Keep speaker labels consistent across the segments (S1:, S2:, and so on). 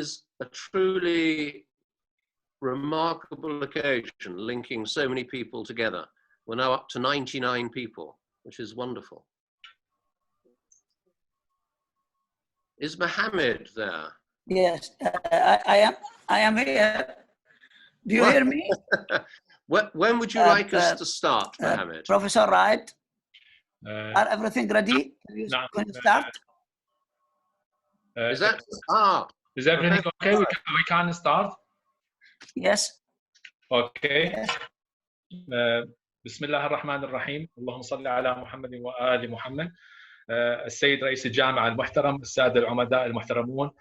S1: is a truly remarkable occasion, linking so many people together. We're now up to 99 people, which is wonderful. Is Mohammed there?
S2: Yes, I am here. Do you hear me?
S1: When would you like us to start, Mohammed?
S2: Professor Wright, are everything ready? Can you start?
S1: Is that
S3: is everything okay? We can start.
S2: Yes.
S3: Okay. بسم الله الرحمن الرحيم. اللهم صل على محمد وآل محمد. السيد رئيس الجامعة المحترم، السادة العمداء المحترمون،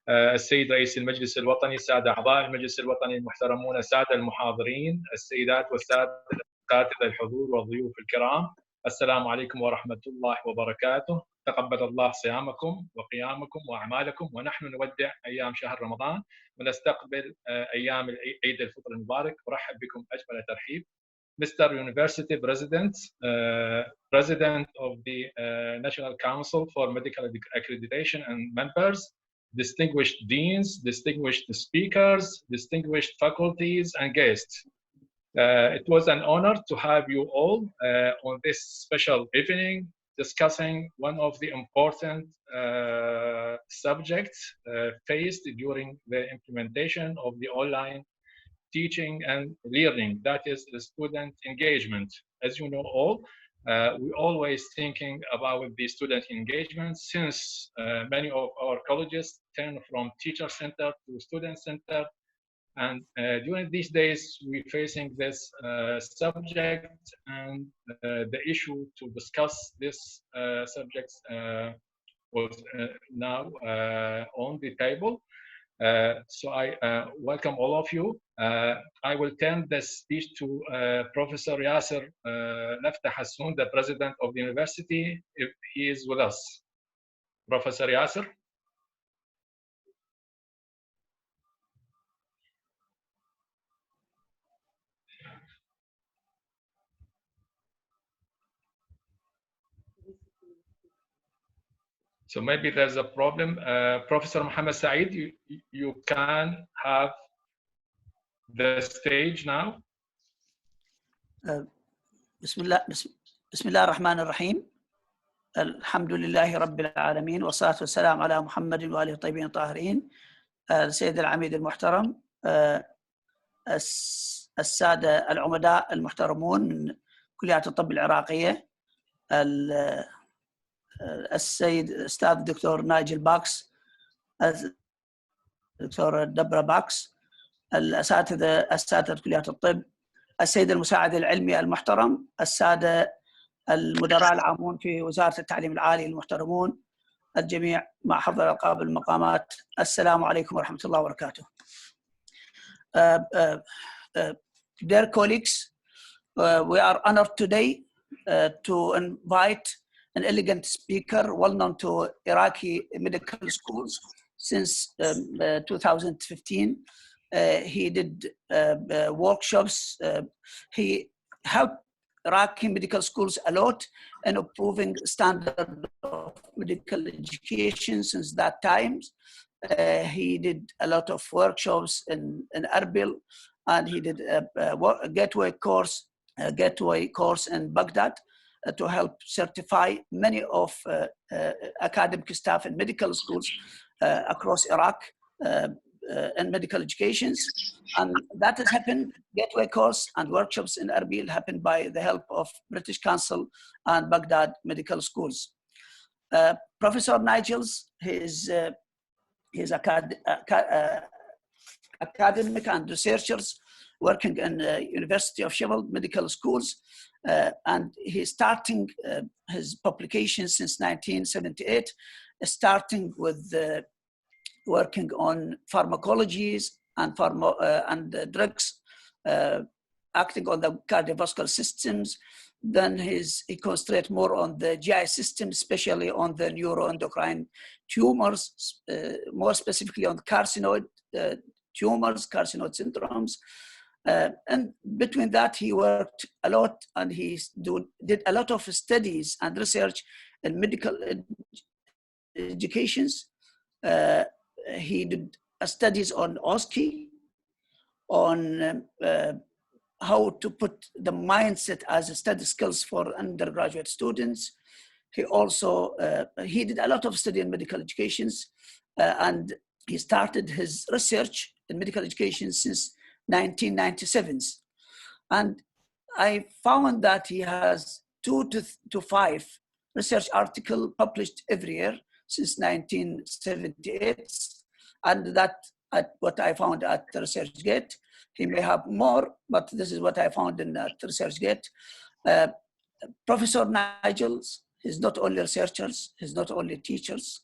S3: السيد رئيس المجلس الوطني، السادة أعضاء المجلس الوطني المحترمون، السادة المحاضرين، السيدات والسادة الأساتذة الحضور والضيوف الكرام، السلام عليكم ورحمة الله وبركاته. تقبل الله صيامكم وقيامكم وأعمالكم، ونحن نودع أيام شهر رمضان ونستقبل أيام عيد الفطر المبارك. أرحب بكم أجمل ترحيب. Mr. University President, President of the National Council for Medical Accreditation and members, distinguished deans, distinguished speakers, distinguished faculties and guests. It was an honor to have you all on this special evening discussing one of the important subjects faced during the implementation of the online teaching and learning, that is the student engagement. As you know all, we're always thinking about the student engagement since many of our colleges turn from teacher center to student center. And during these days, we're facing this subject, and the issue to discuss this subject was now on the table. So I welcome all of you. I will turn the speech to Professor Yasser Naftah Hassoun, the president of the university, if he is with us. Professor Yasser. So maybe there's a problem. Professor Mohammed Saeed, you can have the stage now.
S2: بسم الله الرحمن الرحيم. الحمد لله رب العالمين والصلاة والسلام على محمد وآله الطيبين الطاهرين. السيد العميد المحترم، السادة العمداء المحترمون من كليات الطب العراقية، السيد الأستاذ الدكتور نايجل باكس، الدكتور دبرة باكس، أساتذة كليات الطب، السيد المساعد العلمي المحترم، السادة المدراء العامون في وزارة التعليم العالي المحترمون، الجميع مع حضر الألقاب المقامات، السلام عليكم ورحمة الله وبركاته. Dear colleagues, we are honored today to invite an elegant speaker well known to Iraqi medical schools since 2015. He did workshops. He helped Iraqi medical schools a lot in improving standard of medical education since that time. He did a lot of workshops in Erbil, and he did a gateway course in Baghdad to help certify many of academic staff in medical schools across Iraq in medical educations. And that has happened, gateway course and workshops in Erbil happened by the help of British Council and Baghdad medical schools. Professor Nigel's, his academic and researchers working in University of Sheffield medical schools, and he's starting his publications since 1978, starting with working on pharmacologies and drugs acting on the cardiovascular systems. Then he concentrates more on the GI system, especially on the neuroendocrine tumors, more specifically on carcinoid tumors, carcinoid syndromes. And between that, he worked a lot, and he did a lot of studies and research in medical educations. He did studies on OSCE, on how to put the mindset as study skills for undergraduate students. He also, he did a lot of study in medical educations, and he started his research in medical education since 1997. And I found that he has 2 to 5 research articles published every year since 1978. And that what I found at ResearchGate. He may have more, but this is what I found in ResearchGate. Professor Nigel is not only researchers, he's not only teachers.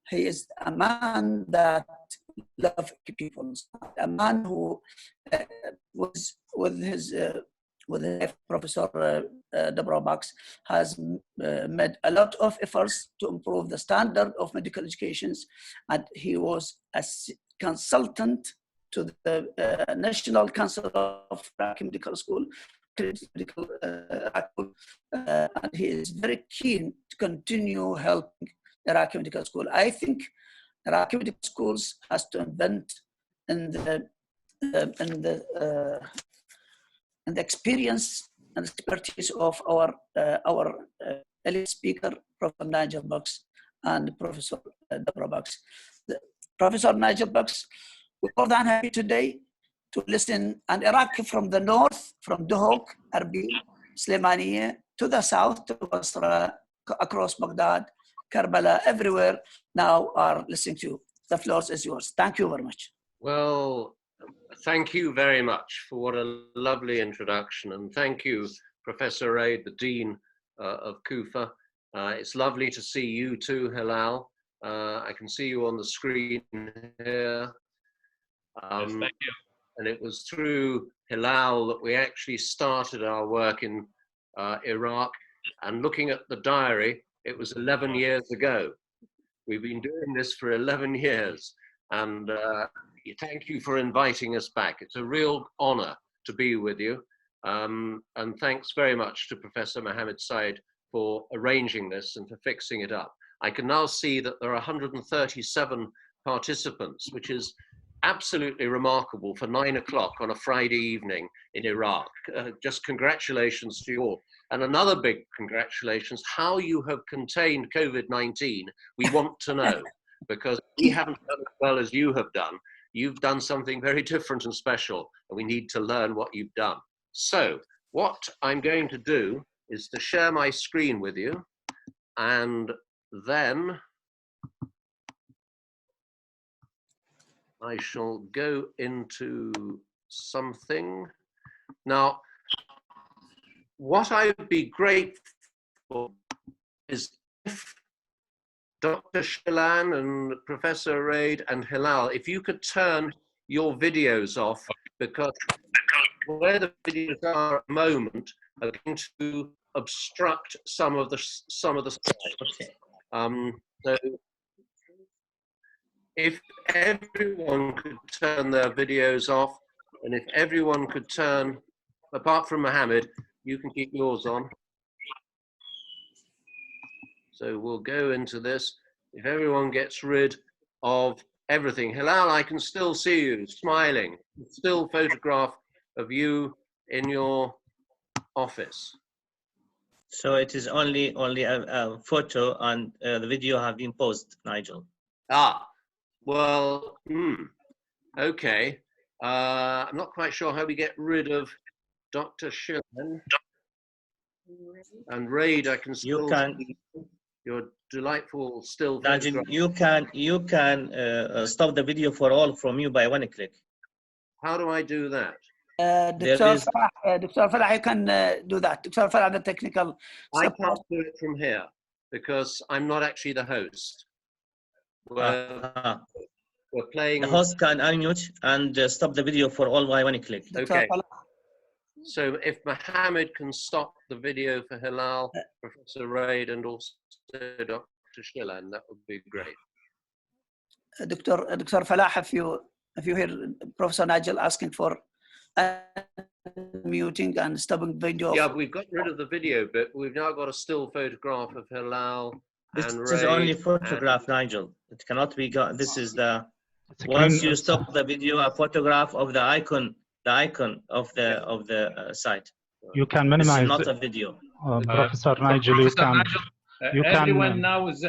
S2: He is a man that loves people, a man who was with his Professor Nigel Bax has made a lot of efforts to improve the standard of medical education, and he was a consultant to the National Council of Medical School, and he is very keen to continue helping Iraqi Medical School. I think Iraqi Medical Schools has to invent in the experience and expertise of our elite speaker, Professor Nigel Bax and Professor Nigel Bax. Professor Nigel Bax, we're more than happy today to listen an Iraqi from the north, from Duhok, Erbil, Slemaniya, to the south, to Basra, across Baghdad, Karbala, everywhere now are listening to you. The floor is yours. Thank you very much.
S1: Well, thank you very much for what a lovely introduction. And thank you, Professor Raid, the Dean of Kufa. It's lovely to see you too, Hilal. I can see you on the screen here.
S3: Yes, thank you.
S1: And it was through Hilal that we actually started our work in Iraq. And looking at the diary, it was 11 years ago. We've been doing this for 11 years. And thank you for inviting us back. It's a real honor to be with you. And thanks very much to Professor Mohammed Said for arranging this and for fixing it up. I can now see that there are 137 participants, which is absolutely remarkable for 9 o'clock on a Friday evening in Iraq. Just congratulations to you all. And another big congratulations, how you have contained COVID-19, we want to know, because we haven't done as well as you have done. You've done something very different and special, and we need to learn what you've done. So what I'm going to do is to share my screen with you, and then I shall go into something. Now, what I would be grateful for is if Dr. Shilan and Professor Raid and Hilal, if you could turn your videos off, because where the videos are at the moment are going to obstruct some of the slides. So if everyone could turn their videos off, and if everyone could turn, apart from Mohammed, you can keep yours on. So we'll go into this. If everyone gets rid of everything. Hilal, I can still see you smiling. Still photograph of you in your office.
S4: So it is only a photo, and the video have been paused, Nigel.
S1: Ah, well, okay. I'm not quite sure how we get rid of Dr. Shilan. And Raid, I can still see your delightful still
S4: Nigel, you can stop the video for all from you by one click.
S1: How do I do that?
S2: Dr. Falah, you can do that. Dr. Falah, the technical support.
S1: I can't do it from here because I'm not actually the host. We're playing.
S4: The host can unmute and stop the video for all by one click.
S1: Okay. So if Mohammed can stop the video for Hilal, Professor Raid, and also Dr. Shilan, that would be great.
S2: Dr. Falah, if you hear Professor Nigel asking for muting and stopping video.
S1: Yeah, we've got rid of the video, but we've now got a still photograph of Hilal and Raid.
S4: This is only photograph, Nigel. It cannot be got. This is the Once you stop the video, a photograph of the icon of the site.
S5: You can
S4: This is
S5: minimize.
S4: not a video.
S5: Professor Nigel,
S3: everyone now is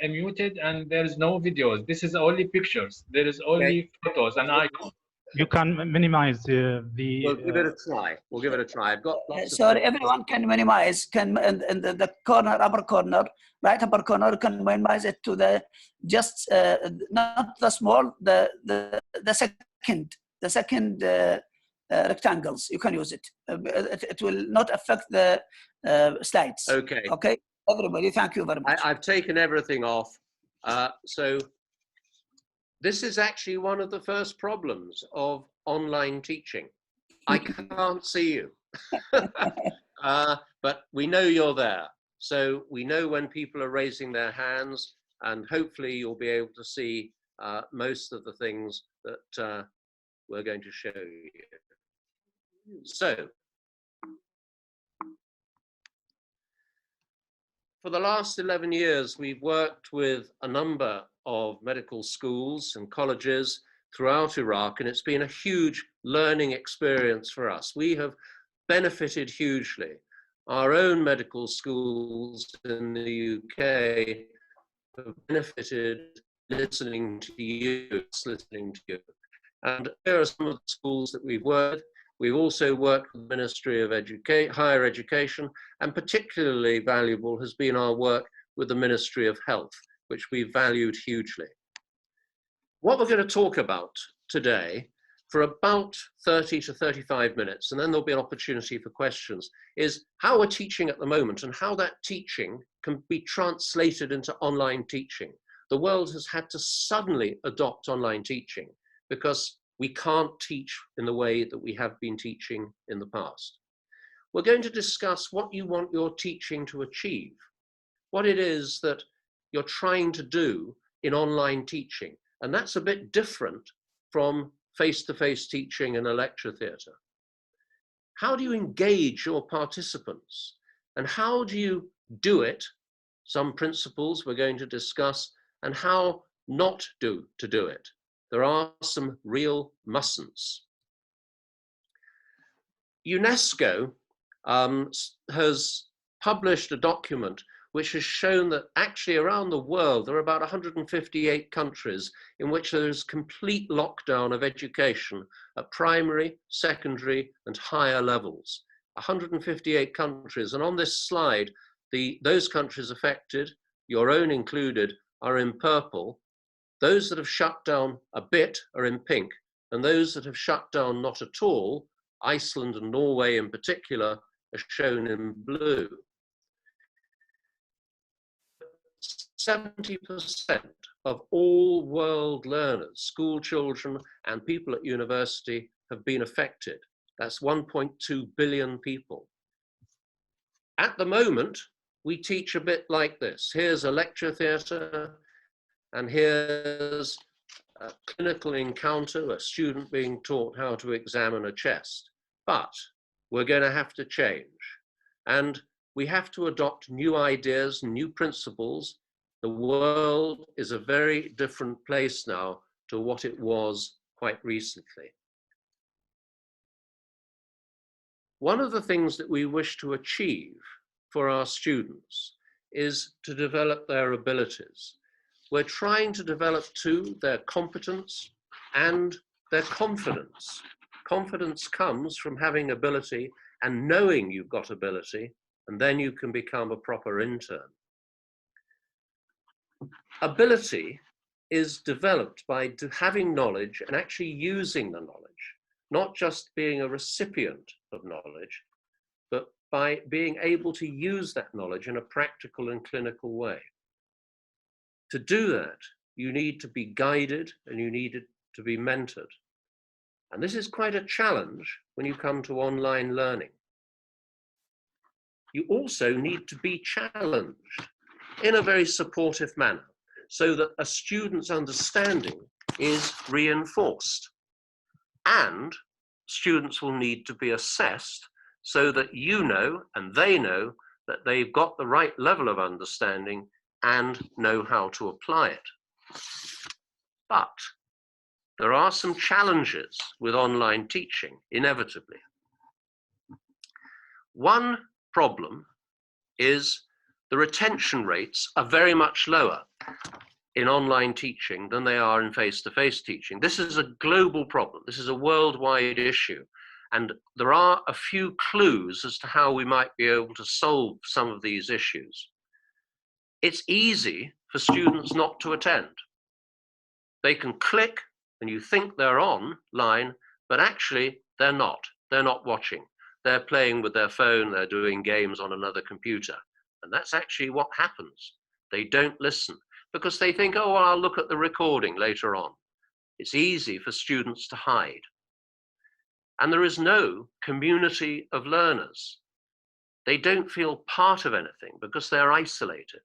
S3: muted, and there is no videos. This is only pictures. There is only photos and icons.
S5: You can minimize the.
S1: We'll give it a try. We'll give it a try. I've got lots
S2: sorry, everyone can minimize. Can in the corner, upper corner, right upper corner, can minimize it to the just not the small, the second rectangles. You can use it. It will not affect the slides.
S1: Okay.
S2: Okay. Everybody, thank you very much.
S1: I've taken everything off. So this is actually one of the first problems of online teaching. I can't see you, but we know you're there. So we know when people are raising their hands, and hopefully you'll be able to see most of the things that we're going to show you. So, for the last 11 years, we've worked with a number of medical schools and colleges throughout Iraq, and it's been a huge learning experience for us. We have benefited hugely. Our own medical schools in the UK have benefited listening to you. And here are some of the schools that we've worked with. We've also worked with the Ministry of Higher Education, and particularly valuable has been our work with the Ministry of Health, which we've valued hugely. What we're going to talk about today for about 30 to 35 minutes, and then there'll be an opportunity for questions, is how we're teaching at the moment and how that teaching can be translated into online teaching. The world has had to suddenly adopt online teaching because we can't teach in the way that we have been teaching in the past. We're going to discuss what you want your teaching to achieve, what it is that you're trying to do in online teaching. And that's a bit different from face-to-face teaching in a lecture theatre. How do you engage your participants? And how do you do it? Some principles we're going to discuss, and how not to do it. There are some real mustn'ts. UNESCO has published a document which has shown that actually around the world there are about 158 countries in which there is complete lockdown of education at primary, secondary and higher levels. 158 countries, and on this slide those countries affected, your own included, are in purple. Those that have shut down a bit are in pink, and those that have shut down not at all, Iceland and Norway in particular, are shown in blue. 70% of all world learners, school children and people at university, have been affected. That's 1.2 billion people. At the moment, we teach a bit like this. Here's a lecture theatre, and here's a clinical encounter, a student being taught how to examine a chest. But we're going to have to change. And we have to adopt new ideas, new principles. The world is a very different place now to what it was quite recently. One of the things that we wish to achieve for our students is to develop their abilities. We're trying to develop too their competence and their confidence. Confidence comes from having ability and knowing you've got ability, and then you can become a proper intern. Ability is developed by having knowledge and actually using the knowledge, not just being a recipient of knowledge, but by being able to use that knowledge in a practical and clinical way. To do that, you need to be guided and you need to be mentored. And this is quite a challenge when you come to online learning. You also need to be challenged in a very supportive manner so that a student's understanding is reinforced. And students will need to be assessed so that you know and they know that they've got the right level of understanding and know how to apply it. But there are some challenges with online teaching, inevitably. One problem is the retention rates are very much lower in online teaching than they are in face-to-face teaching. This is a global problem. This is a worldwide issue. And there are a few clues as to how we might be able to solve some of these issues. It's easy for students not to attend. They can click and you think they're online, but actually they're not. They're not watching. They're playing with their phone, they're doing games on another computer. And that's actually what happens. They don't listen because they think, oh, well, I'll look at the recording later on. It's easy for students to hide. And there is no community of learners. They don't feel part of anything because they're isolated.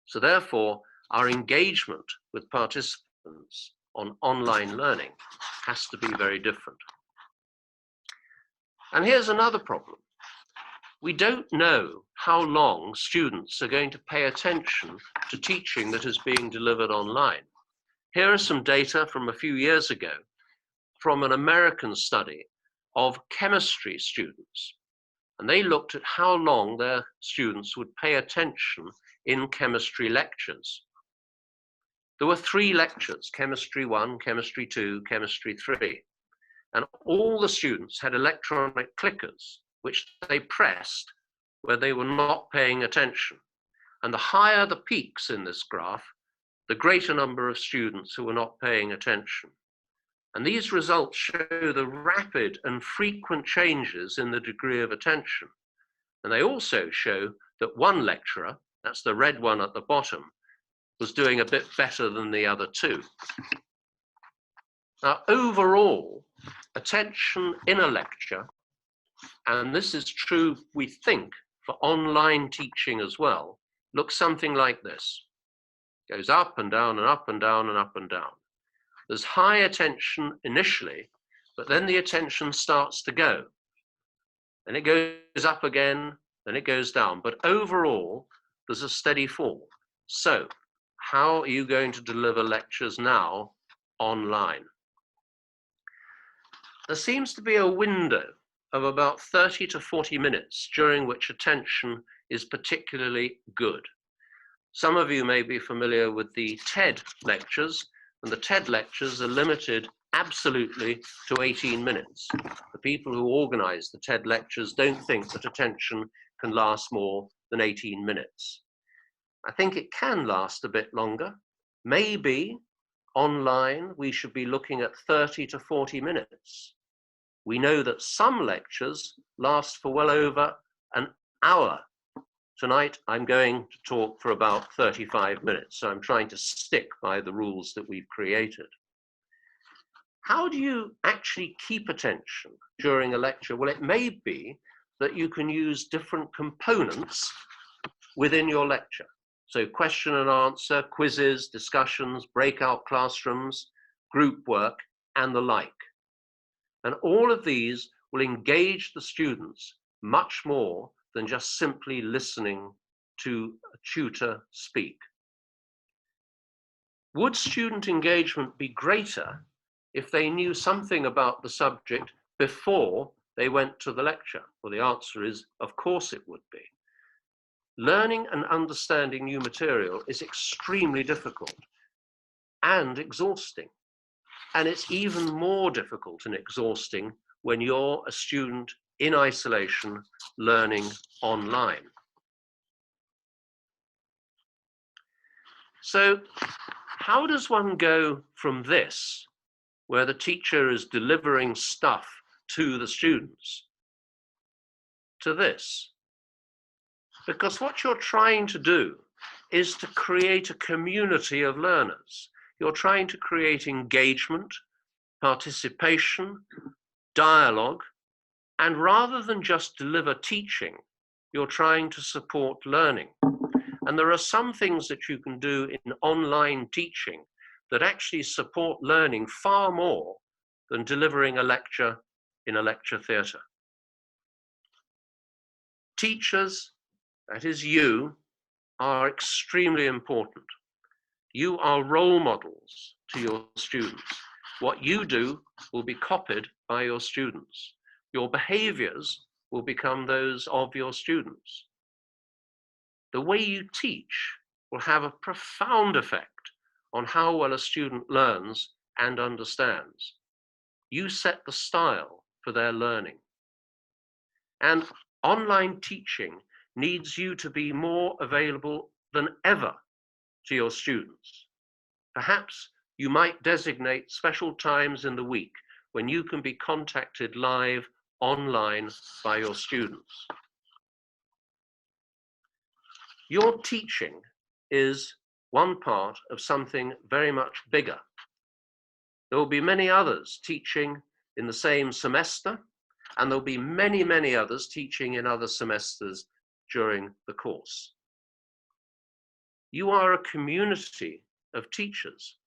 S1: So therefore, our engagement with participants on online learning has to be very different. And here's another problem. We don't know how long students are going to pay attention to teaching that is being delivered online. Here are some data from a few years ago from an American study of chemistry students. And they looked at how long their students would pay attention in chemistry lectures. There were 3 lectures, chemistry 1, chemistry 2, chemistry 3. And all the students had electronic clickers, which they pressed where they were not paying attention. And the higher the peaks in this graph, the greater number of students who were not paying attention. And these results show the rapid and frequent changes in the degree of attention. And they also show that one lecturer, that's the red one at the bottom, was doing a bit better than the other 2. Now, overall, attention in a lecture, and this is true, we think, for online teaching as well, looks something like this. It goes up and down and up and down and up and down. There's high attention initially, but then the attention starts to go. And it goes up again, and it goes down. But overall, there's a steady fall. So, how are you going to deliver lectures now online? There seems to be a window of about 30 to 40 minutes during which attention is particularly good. Some of you may be familiar with the TED lectures, and the TED lectures are limited absolutely to 18 minutes. The people who organize the TED lectures don't think that attention can last more than 18 minutes. I think it can last a bit longer. Maybe online we should be looking at 30 to 40 minutes. We know that some lectures last for well over an hour. Tonight, I'm going to talk for about 35 minutes, so I'm trying to stick by the rules that we've created. How do you actually keep attention during a lecture? Well, it may be that you can use different components within your lecture. So question and answer, quizzes, discussions, breakout classrooms, group work, and the like. And all of these will engage the students much more than just simply listening to a tutor speak. Would student engagement be greater if they knew something about the subject before they went to the lecture? Well, the answer is, of course it would be. Learning and understanding new material is extremely difficult and exhausting. And it's even more difficult and exhausting when you're a student in isolation learning online. So how does one go from this, where the teacher is delivering stuff to the students, to this? Because what you're trying to do is to create a community of learners. You're trying to create engagement, participation, dialogue, and rather than just deliver teaching, you're trying to support learning. And there are some things that you can do in online teaching that actually support learning far more than delivering a lecture in a lecture theatre. Teachers, that is you, are extremely important. You are role models to your students. What you do will be copied by your students. Your behaviors will become those of your students. The way you teach will have a profound effect on how well a student learns and understands. You set the style for their learning. And online teaching needs you to be more available than ever to your students. Perhaps you might designate special times in the week when you can be contacted live online by your students. Your teaching is one part of something very much bigger. There will be many others teaching in the same semester, and there'll be many, many others teaching in other semesters during the course. You are a community of teachers,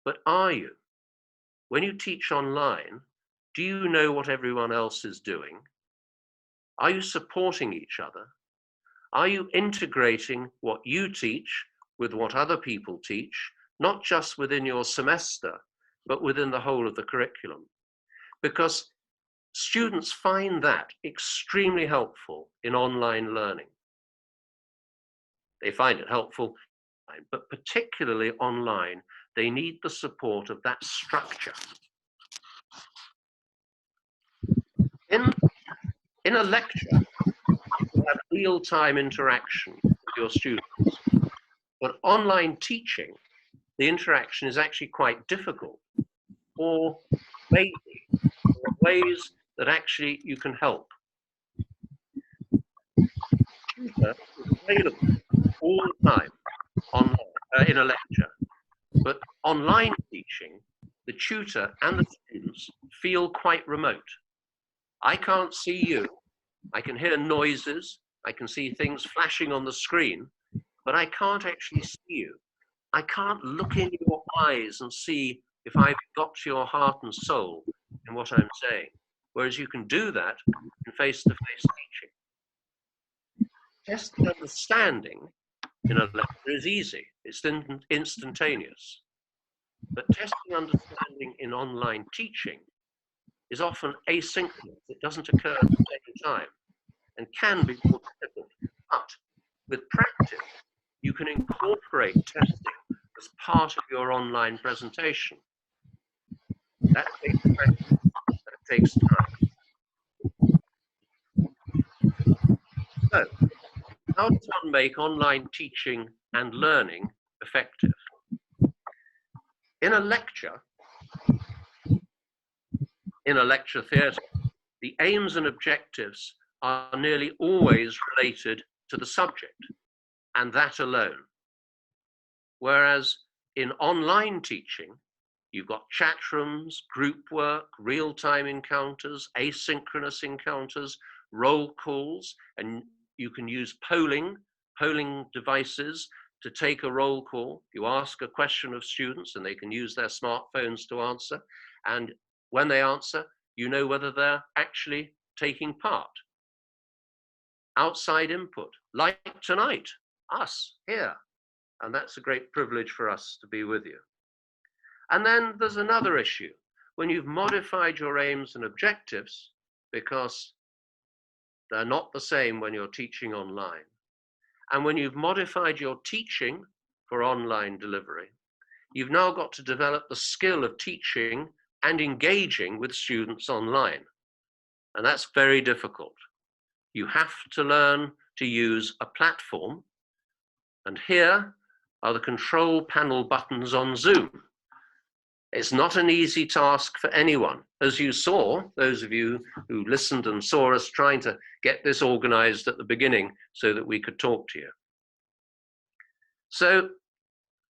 S1: but are you? When you teach online, do you know what everyone else is doing? Are you supporting each other? Are you integrating what you teach with what other people teach, not just within your semester, but within the whole of the curriculum? Because students find that extremely helpful in online learning. They find it helpful, but particularly online, they need the support of that structure. In a lecture, you have real-time interaction with your students. But online teaching, the interaction is actually quite difficult, or maybe there are ways that actually you can help. Kufa is available all the time online, in a lecture, but online teaching, the tutor and the students feel quite remote. I can't see you. I can hear noises. I can see things flashing on the screen, but I can't actually see you. I can't look in your eyes and see if I've got your heart and soul in what I'm saying. Whereas you can do that in face-to-face teaching. Testing understanding in a lecture is easy. It's instantaneous. But testing understanding in online teaching is often asynchronous. It doesn't occur at the same time and can be more difficult. But with practice, you can incorporate testing as part of your online presentation. That takes practice, that takes time. So, how does one make online teaching and learning effective? In a lecture theatre, the aims and objectives are nearly always related to the subject, and that alone. Whereas in online teaching, you've got chat rooms, group work, real-time encounters, asynchronous encounters, roll calls, and you can use polling devices to take a roll call. You ask a question of students and they can use their smartphones to answer. And when they answer, you know whether they're actually taking part. Outside input, like tonight, us here. And that's a great privilege for us to be with you. And then there's another issue. When you've modified your aims and objectives, because they're not the same when you're teaching online, and when you've modified your teaching for online delivery, you've now got to develop the skill of teaching and engaging with students online. And that's very difficult. You have to learn to use a platform. And here are the control panel buttons on Zoom. It's not an easy task for anyone. As you saw, those of you who listened and saw us trying to get this organized at the beginning so that we could talk to you. So,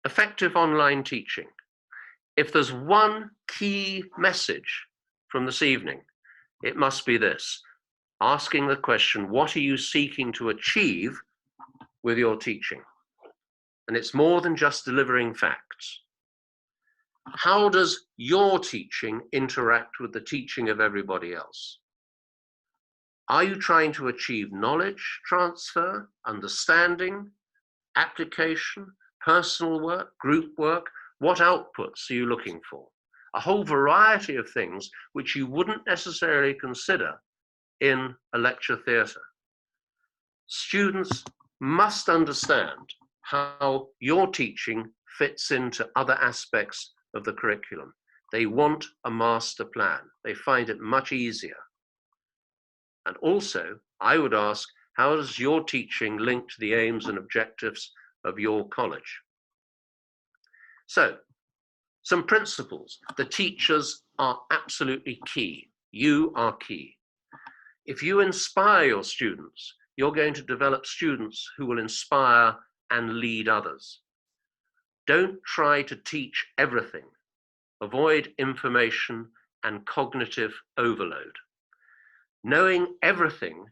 S1: effective online teaching. If there's one key message from this evening, it must be this: asking the question, what are you seeking to achieve with your teaching? And it's more than just delivering facts. How does your teaching interact with the teaching of everybody else? Are you trying to achieve knowledge transfer, understanding, application, personal work, group work? What outputs are you looking for? a whole variety of things which you wouldn't necessarily consider in a lecture theatre. Students must understand how your teaching fits into other aspects of the curriculum. They want a master plan. They find it much easier. And also, I would ask, how does your teaching link to the aims and objectives of your college? So, some principles. The teachers are absolutely key. You are key. If you inspire your students, you're going to develop students who will inspire and lead others. Don't try to teach everything. Avoid information and cognitive overload. Knowing everything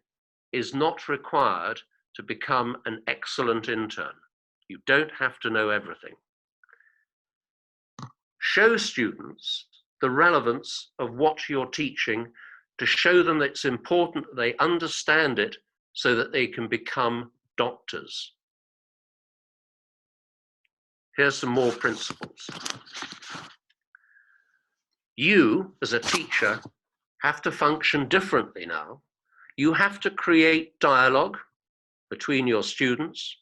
S1: is not required to become an excellent intern. You don't have to know everything. Show students the relevance of what you're teaching to show them that it's important that they understand it so that they can become doctors. Here's some more principles. You, as a teacher, have to function differently now. You have to create dialogue between your students.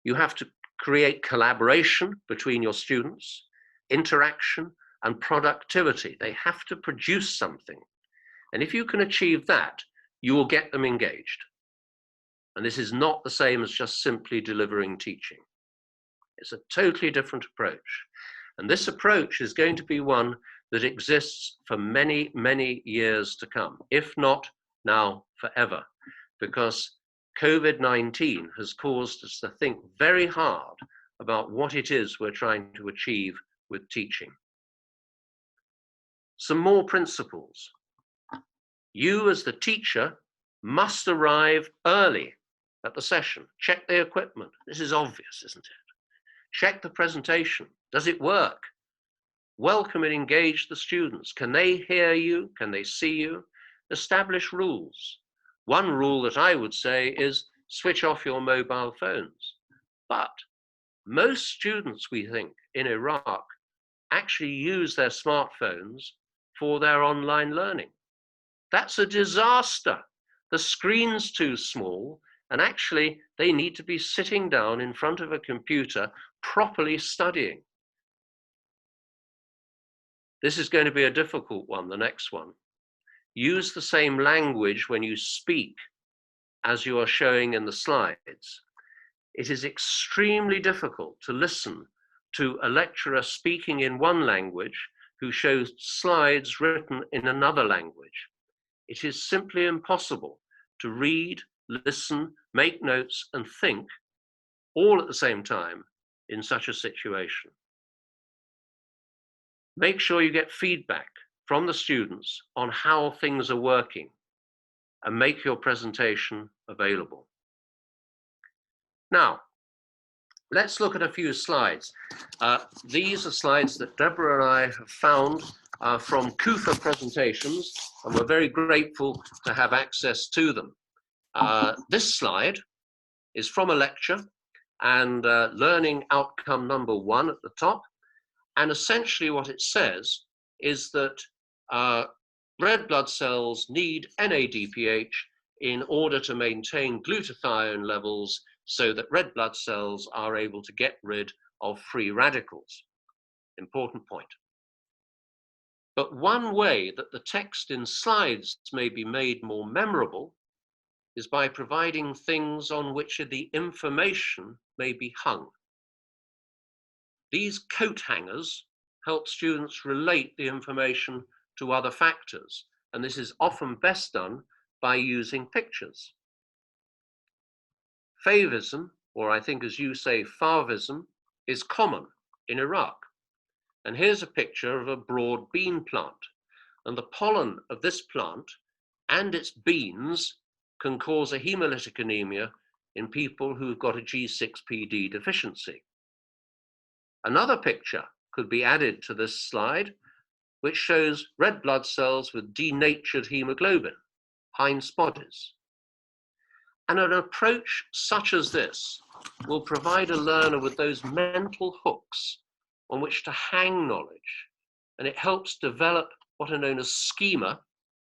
S1: You have to create collaboration between your students, interaction and productivity. They have to produce something. And if you can achieve that, you will get them engaged. And this is not the same as just simply delivering teaching. It's a totally different approach. And this approach is going to be one that exists for many, many years to come, if not now forever, because COVID-19 has caused us to think very hard about what it is we're trying to achieve with teaching. Some more principles. You as the teacher must arrive early at the session. Check the equipment. This is obvious, isn't it? Check the presentation. Does it work? Welcome and engage the students. Can they hear you? Can they see you? Establish rules. One rule that I would say is switch off your mobile phones. But most students, we think, in Iraq actually use their smartphones for their online learning. That's a disaster. The screen's too small, and actually they need to be sitting down in front of a computer properly studying. This is going to be a difficult one, the next one. Use the same language when you speak as you are showing in the slides. It is extremely difficult to listen to a lecturer speaking in one language who shows slides written in another language. It is simply impossible to read, listen, make notes, and think all at the same time in such a situation. Make sure you get feedback from the students on how things are working and make your presentation available. Now, let's look at a few slides. These are slides that Deborah and I have found from Kufa presentations, and we're very grateful to have access to them. This slide is from a lecture, and learning outcome number 1 at the top. And essentially what it says is that red blood cells need NADPH in order to maintain glutathione levels so that red blood cells are able to get rid of free radicals. Important point. But one way that the text in slides may be made more memorable is by providing things on which the information may be hung. These coat hangers help students relate the information to other factors, and this is often best done by using pictures. Favism, or I think as you say, Favism, is common in Iraq. And here's a picture of a broad bean plant. And the pollen of this plant and its beans can cause a hemolytic anemia in people who've got a G6PD deficiency. Another picture could be added to this slide, which shows red blood cells with denatured hemoglobin, Heinz bodies. And an approach such as this will provide a learner with those mental hooks on which to hang knowledge, and it helps develop what are known as schema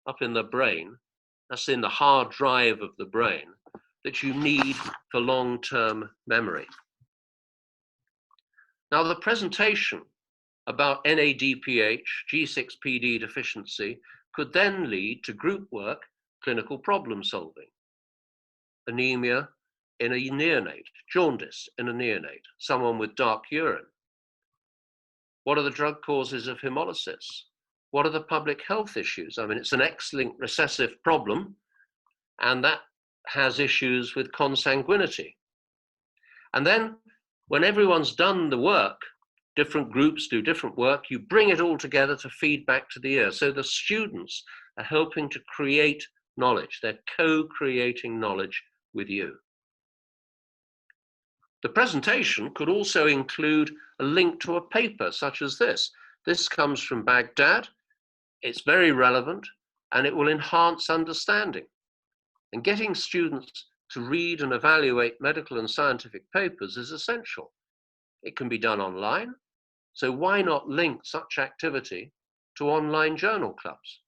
S1: up in the brain, that's in the hard drive of the brain, that you need for long-term memory. Now, the presentation about NADPH, G6PD deficiency could then lead to group work, clinical problem solving, anemia in a neonate, jaundice in a neonate, someone with dark urine. What are the drug causes of hemolysis? What are the public health issues? I mean, it's an X-linked recessive problem, and that has issues with consanguinity. And then when everyone's done the work, different groups do different work, you bring it all together to feed back to the ear. So the students are helping to create knowledge. They're co-creating knowledge with you. The presentation could also include a link to a paper such as this. This comes from Baghdad. It's very relevant, and it will enhance understanding. And getting students to read and evaluate medical and scientific papers is essential. It can be done online, so why not link such activity to online journal clubs?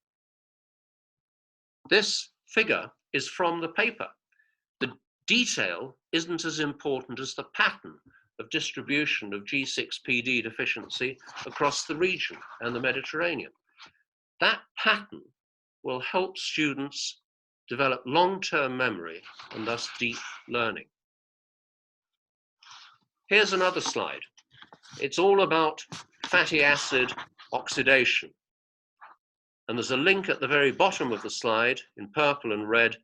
S1: This figure is from the paper. The detail isn't as important as the pattern of distribution of G6PD deficiency across the region and the Mediterranean. That pattern will help students develop long-term memory and thus deep learning. Here's another slide. It's all about fatty acid oxidation. And there's a link at the very bottom of the slide in purple and red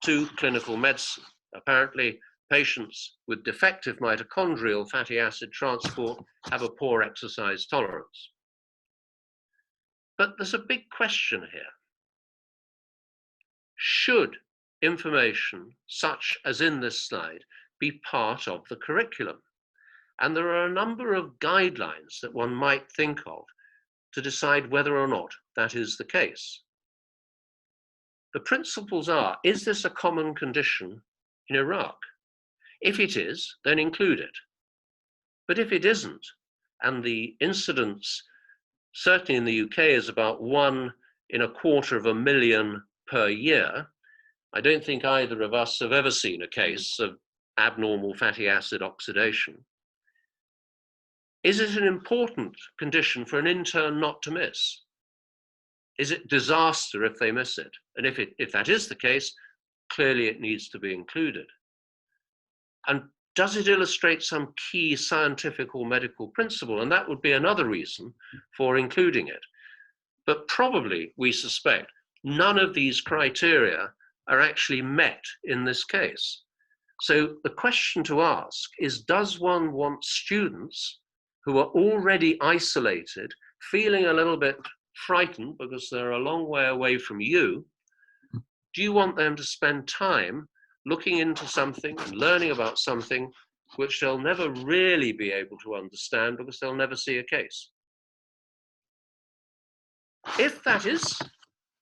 S1: to clinical medicine. Apparently, patients with defective mitochondrial fatty acid transport have a poor exercise tolerance. But there's a big question here. Should information such as in this slide be part of the curriculum? And there are a number of guidelines that one might think of to decide whether or not that is the case. The principles are, is this a common condition in Iraq? If it is, then include it. But if it isn't, and the incidence, certainly in the UK, is about 1 in a quarter of a million per year, I don't think either of us have ever seen a case of abnormal fatty acid oxidation. Is it an important condition for an intern not to miss? Is it disaster if they miss it? And if that is the case, clearly it needs to be included. And does it illustrate some key scientific or medical principle? And that would be another reason for including it. But probably, we suspect, none of these criteria are actually met in this case. So the question to ask is, does one want students who are already isolated, feeling a little bit frightened because they're a long way away from you? Do you want them to spend time looking into something and learning about something which they'll never really be able to understand because they'll never see a case? If that is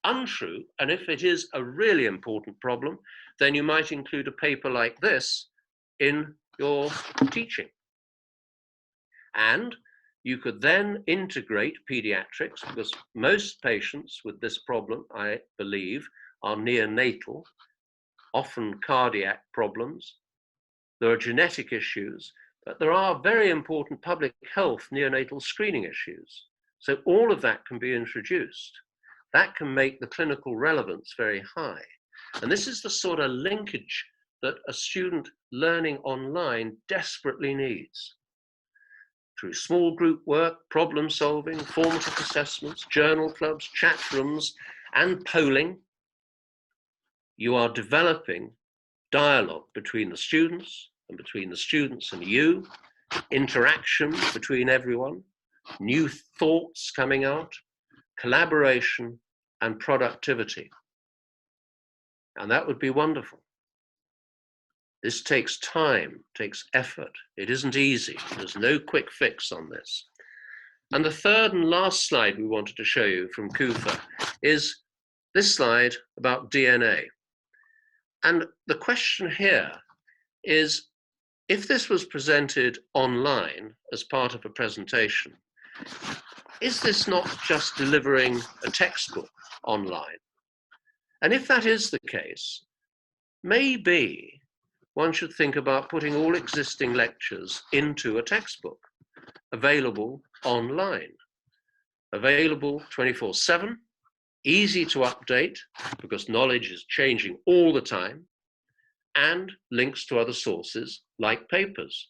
S1: untrue, and if it is a really important problem, then you might include a paper like this in your teaching. And you could then integrate pediatrics, because most patients with this problem, I believe, are neonatal, often cardiac problems. There are genetic issues, but there are very important public health neonatal screening issues. So all of that can be introduced. That can make the clinical relevance very high. And this is the sort of linkage that a student learning online desperately needs. Through small group work, problem solving, formative assessments, journal clubs, chat rooms, and polling, you are developing dialogue between the students and between the students and you, interaction between everyone, new thoughts coming out, collaboration and productivity. And that would be wonderful. This takes time, takes effort. It isn't easy. There's no quick fix on this. And the third and last slide we wanted to show you from Kufa is this slide about DNA. And the question here is, if this was presented online as part of a presentation, is this not just delivering a textbook online? And if that is the case, maybe one should think about putting all existing lectures into a textbook, available online, available 24/7, easy to update because knowledge is changing all the time, and links to other sources like papers.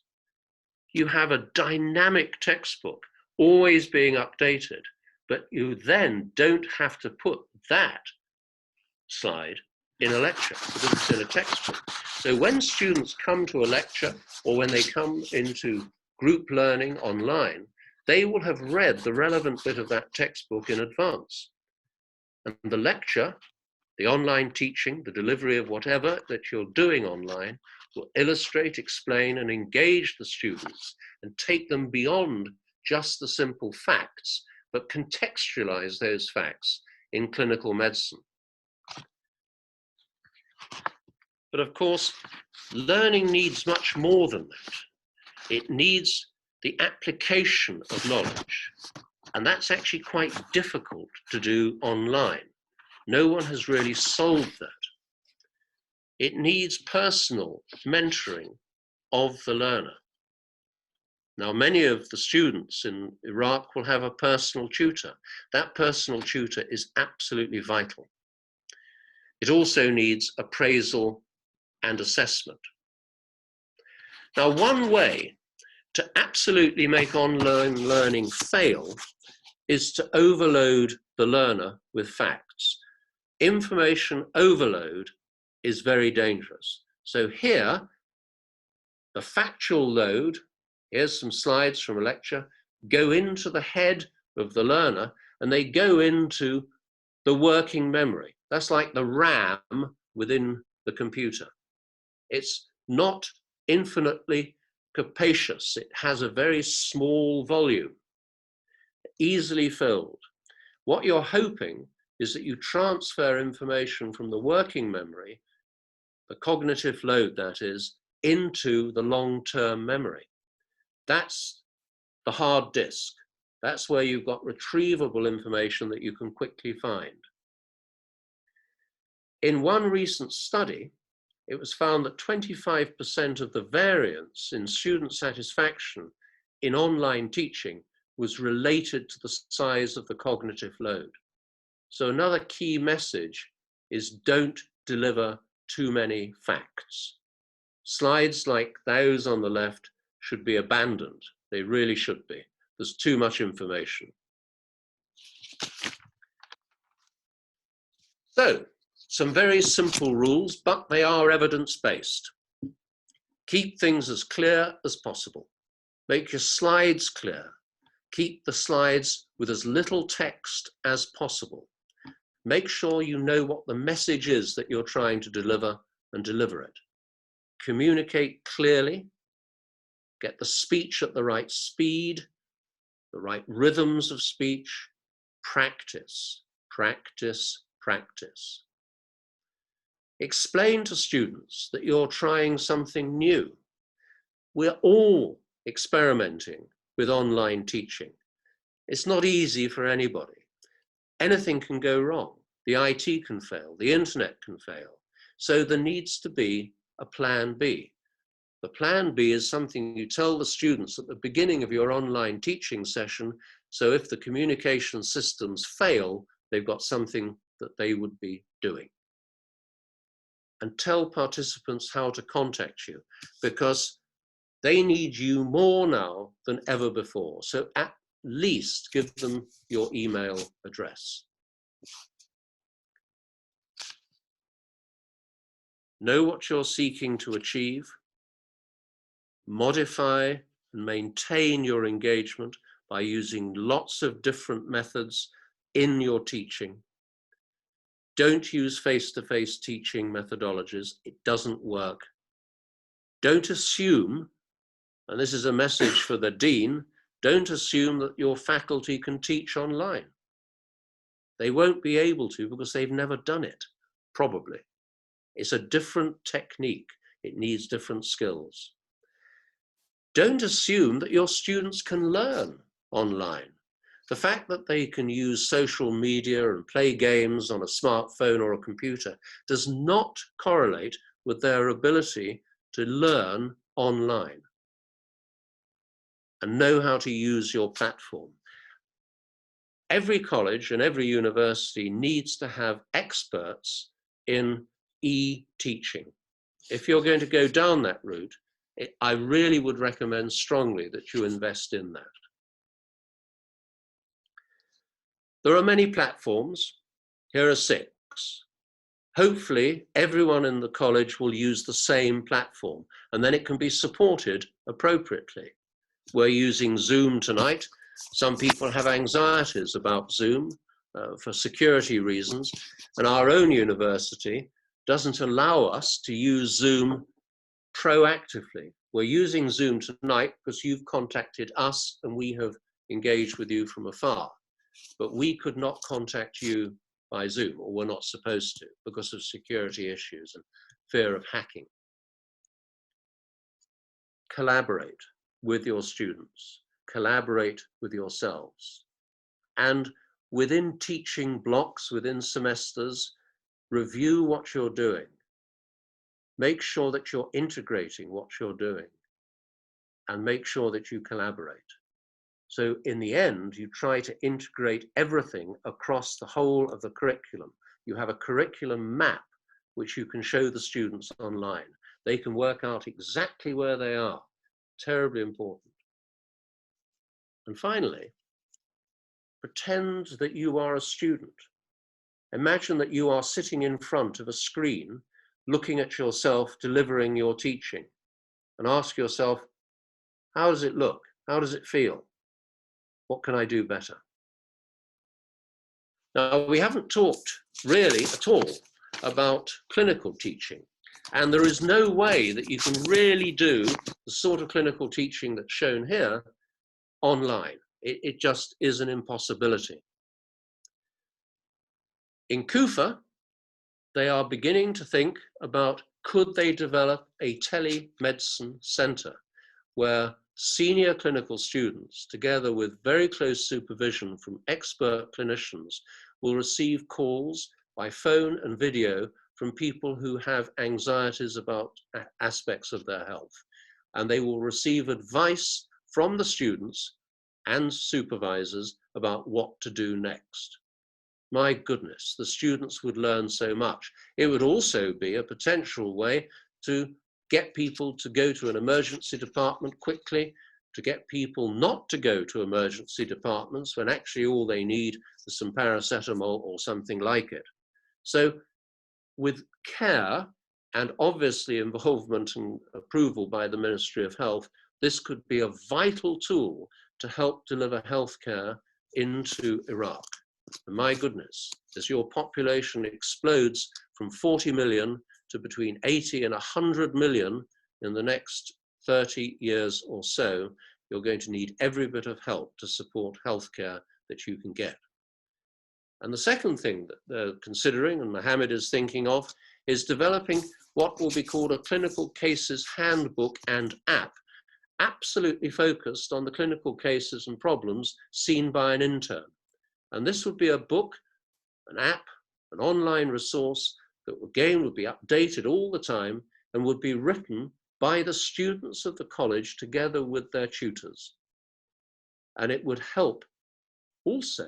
S1: You have a dynamic textbook always being updated, but you then don't have to put that slide in a lecture because it's in a textbook. So when students come to a lecture or when they come into group learning online, they will have read the relevant bit of that textbook in advance. And the lecture, the online teaching, the delivery of whatever that you're doing online will illustrate, explain, and engage the students and take them beyond just the simple facts, but contextualize those facts in clinical medicine. But of course, learning needs much more than that. It needs the application of knowledge, and that's actually quite difficult to do online. No one has really solved that. It needs personal mentoring of the learner. Now, many of the students in Iraq will have a personal tutor. That personal tutor is absolutely vital. It also needs appraisal and assessment. Now, one way to absolutely make online learning fail is to overload the learner with facts. Information overload is very dangerous. So here, the factual load, here's some slides from a lecture, go into the head of the learner and they go into the working memory. That's like the RAM within the computer. It's not infinitely capacious. It has a very small volume, easily filled. What you're hoping is that you transfer information from the working memory, the cognitive load that is, into the long-term memory. That's the hard disk. That's where you've got retrievable information that you can quickly find. In one recent study, it was found that 25% of the variance in student satisfaction in online teaching was related to the size of the cognitive load. So another key message is don't deliver too many facts. Slides like those on the left should be abandoned. They really should be. There's too much information. So, some very simple rules, but they are evidence-based. Keep things as clear as possible. Make your slides clear. Keep the slides with as little text as possible. Make sure you know what the message is that you're trying to deliver and deliver it. Communicate clearly. Get the speech at the right speed, the right rhythms of speech. Practice, practice, practice. Explain to students that you're trying something new. We're all experimenting with online teaching. It's not easy for anybody. Anything can go wrong. The IT can fail, the internet can fail. So there needs to be a plan B. The plan B is something you tell the students at the beginning of your online teaching session, so if the communication systems fail, they've got something that they would be doing. And tell participants how to contact you, because they need you more now than ever before. So at least give them your email address. Know what you're seeking to achieve. Modify and maintain your engagement by using lots of different methods in your teaching. Don't use face-to-face teaching methodologies. It doesn't work. Don't assume, and this is a message for the dean, don't assume that your faculty can teach online. They won't be able to because they've never done it, probably. It's a different technique. It needs different skills. Don't assume that your students can learn online. The fact that they can use social media and play games on a smartphone or a computer does not correlate with their ability to learn online and know how to use your platform. Every college and every university needs to have experts in e-teaching. If you're going to go down that route, I really would recommend strongly that you invest in that. There are many platforms. Here are 6. Hopefully, everyone in the college will use the same platform, and then it can be supported appropriately. We're using Zoom tonight. Some people have anxieties about Zoom for security reasons, and our own university doesn't allow us to use Zoom proactively. We're using Zoom tonight because you've contacted us and we have engaged with you from afar. But we could not contact you by Zoom, or we're not supposed to, because of security issues and fear of hacking. Collaborate with your students, collaborate with yourselves. And within teaching blocks, within semesters, review what you're doing. Make sure that you're integrating what you're doing and make sure that you collaborate. So in the end, you try to integrate everything across the whole of the curriculum. You have a curriculum map which you can show the students online. They can work out exactly where they are. Terribly important. And finally, pretend that you are a student. Imagine that you are sitting in front of a screen, looking at yourself delivering your teaching, and ask yourself, how does it look? How does it feel? What can I do better? Now, we haven't talked really at all about clinical teaching, and there is no way that you can really do the sort of clinical teaching that's shown here online. It just is an impossibility. In Kufa, they are beginning to think about, could they develop a telemedicine center where senior clinical students, together with very close supervision from expert clinicians, will receive calls by phone and video from people who have anxieties about aspects of their health. And they will receive advice from the students and supervisors about what to do next. My goodness, the students would learn so much. It would also be a potential way to get people to go to an emergency department quickly, to get people not to go to emergency departments when actually all they need is some paracetamol or something like it. So with care and obviously involvement and approval by the Ministry of Health, this could be a vital tool to help deliver healthcare into Iraq. And my goodness, as your population explodes from 40 million to between 80 and 100 million in the next 30 years or so, you're going to need every bit of help to support healthcare that you can get. And the second thing that they're considering, and Mohammed is thinking of, is developing what will be called a clinical cases handbook and app, absolutely focused on the clinical cases and problems seen by an intern. And this would be a book, an app, an online resource that again would be updated all the time and would be written by the students of the college together with their tutors. And it would help also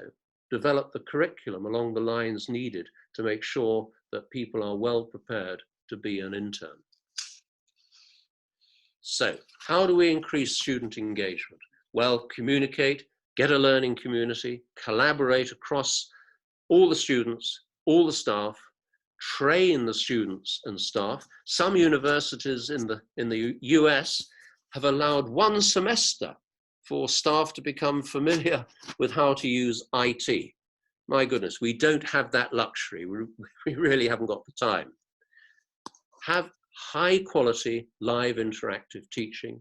S1: develop the curriculum along the lines needed to make sure that people are well prepared to be an intern. So how do we increase student engagement? Well, communicate, get a learning community, collaborate across all the students, all the staff, train the students and staff. Some universities in the US have allowed 1 semester for staff to become familiar with how to use IT. My goodness, we don't have that luxury. We really haven't got the time. Have high quality live interactive teaching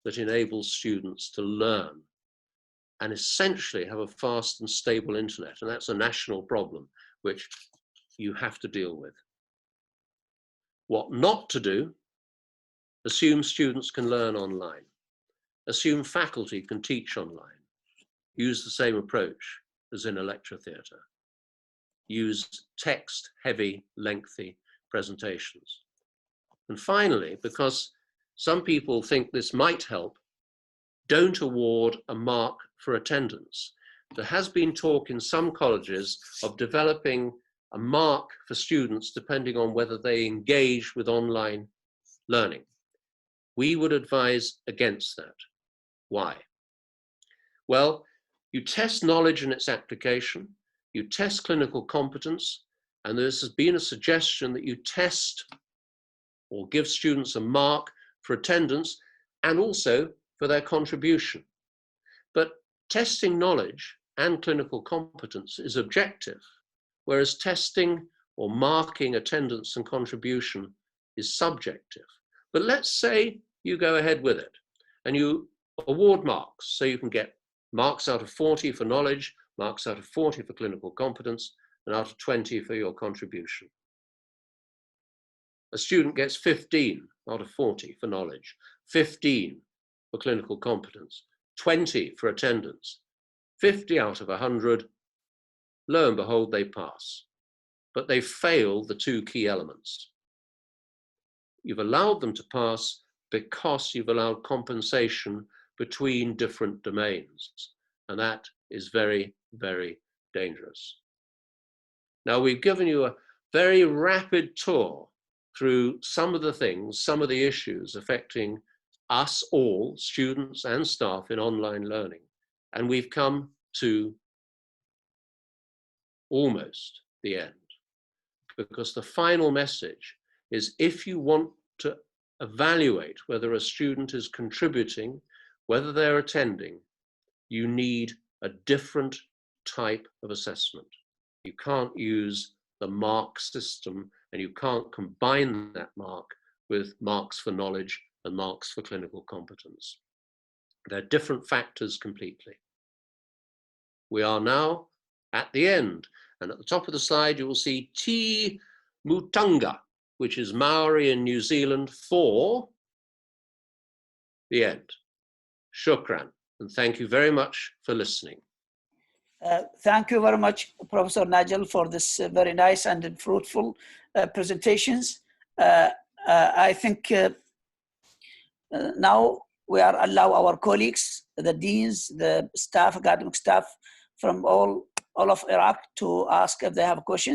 S1: that enables students to learn, and essentially have a fast and stable internet. And that's a national problem which you have to deal with. What not to do, assume students can learn online. assume faculty can teach online, use the same approach as in a lecture theatre, use text-heavy, lengthy presentations. And finally, because some people think this might help, don't award a mark for attendance. There has been talk in some colleges of developing a mark for students depending on whether they engage with online learning. We would advise against that. Why? Well, you test knowledge and its application, you test clinical competence, and there has been a suggestion that you test or give students a mark for attendance and also for their contribution. But testing knowledge and clinical competence is objective, whereas testing or marking attendance and contribution is subjective. But let's say you go ahead with it and you award marks, so you can get marks out of 40 for knowledge, marks out of 40 for clinical competence, and out of 20 for your contribution. A student gets 15 out of 40 for knowledge, 15 for clinical competence, 20 for attendance, 50 out of 100, lo and behold, they pass. But they fail the two key elements. You've allowed them to pass because you've allowed compensation between different domains. And that is very, very dangerous. Now, we've given you a very rapid tour through some of the things, some of the issues affecting us all, students and staff in online learning. And we've come to almost the end, because the final message is, if you want to evaluate whether a student is contributing, whether they're attending, you need a different type of assessment. You can't use the mark system, and you can't combine that mark with marks for knowledge and marks for clinical competence. They're different factors completely. We are now at the end, and at the top of the slide you will see Te Mutunga, which is Maori in New Zealand for the end. Shukran, and thank you very much for listening.
S2: Thank you very much, Professor Nigel, for this very nice and fruitful presentations. I think now we are allow our colleagues, the deans, the staff, academic staff from all of Iraq to ask if they have questions.